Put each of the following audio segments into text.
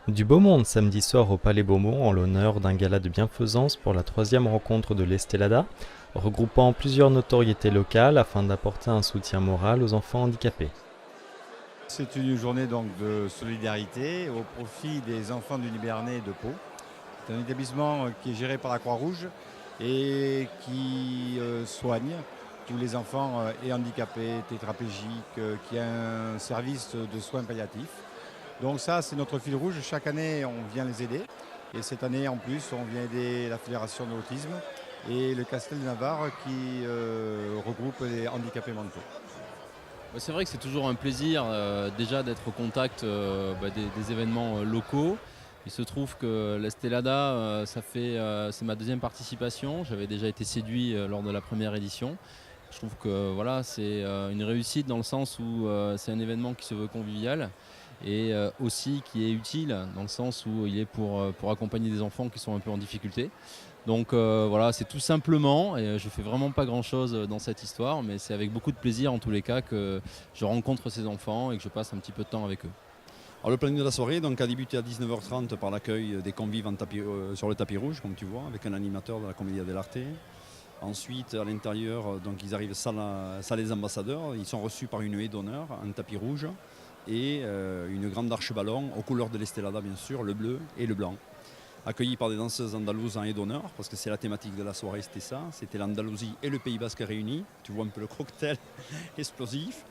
Du beau monde samedi soir au Palais Beaumont en l'honneur d'un gala de bienfaisance pour la troisième rencontre de l'Estelada, regroupant plusieurs notoriétés locales afin d'apporter un soutien moral aux enfants handicapés. C'est une journée donc de solidarité au profit des enfants du Nibernais de Pau. C'est un établissement qui est géré par la Croix-Rouge et qui soigne tous les enfants et handicapés, tétraplégiques, qui a un service de soins palliatifs. Donc ça, c'est notre fil rouge. Chaque année, on vient les aider. Et cette année, en plus, on vient aider la Fédération de l'autisme et le Castel de Navarre qui regroupe les handicapés mentaux. C'est vrai que c'est toujours un plaisir déjà d'être au contact des événements locaux. Il se trouve que l'Estelada, c'est ma deuxième participation. J'avais déjà été séduit lors de la première édition. Je trouve que voilà, c'est une réussite dans le sens où c'est un événement qui se veut convivial et aussi qui est utile dans le sens où il est pour accompagner des enfants qui sont un peu en difficulté. Donc voilà, c'est tout simplement, et je fais vraiment pas grand chose dans cette histoire, mais c'est avec beaucoup de plaisir en tous les cas que je rencontre ces enfants et que je passe un petit peu de temps avec eux. Alors, le planning de la soirée donc, a débuté à 19h30 par l'accueil des convives sur le tapis rouge, comme tu vois, avec un animateur de la Commedia dell'Arte. Ensuite, à l'intérieur, donc, ils arrivent salle des ambassadeurs. Ils sont reçus par une haie d'honneur, un tapis rouge et une grande arche ballon aux couleurs de l'Estelada, bien sûr, le bleu et le blanc. Accueillis par des danseuses andalouses en haie d'honneur, parce que c'est la thématique de la soirée, c'était ça. C'était l'Andalousie et le Pays Basque réunis. Tu vois un peu le cocktail explosif.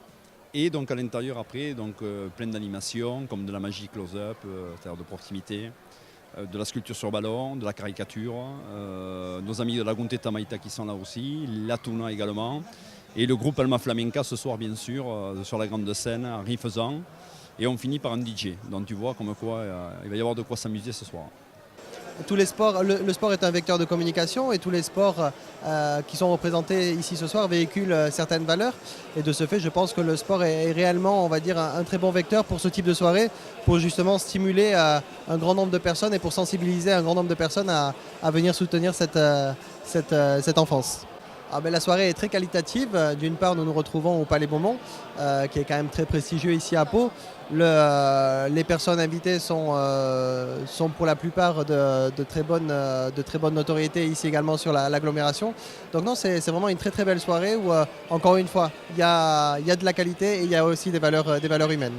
Et donc à l'intérieur après, donc, plein d'animations comme de la magie close-up, c'est-à-dire de proximité, de la sculpture sur ballon, de la caricature, nos amis de la Gunteta Maïta qui sont là aussi, la Tuna également, et le groupe Alma Flamenca ce soir bien sûr, sur la grande scène, en rifaisant. Et on finit par un DJ, donc tu vois comme quoi il va y avoir de quoi s'amuser ce soir. Tous les sports, le sport est un vecteur de communication et tous les sports qui sont représentés ici ce soir véhiculent certaines valeurs. Et de ce fait, je pense que le sport est réellement, on va dire, un très bon vecteur pour ce type de soirée, pour justement stimuler un grand nombre de personnes et pour sensibiliser un grand nombre de personnes à venir soutenir cette enfance. La soirée est très qualitative. D'une part, nous nous retrouvons au Palais Beaumont, qui est quand même très prestigieux ici à Pau. Les personnes invitées sont pour la plupart de très bonnes notoriétés ici également sur l'agglomération. Donc non, c'est vraiment une très très belle soirée où, encore une fois, il y a de la qualité et il y a aussi des valeurs humaines.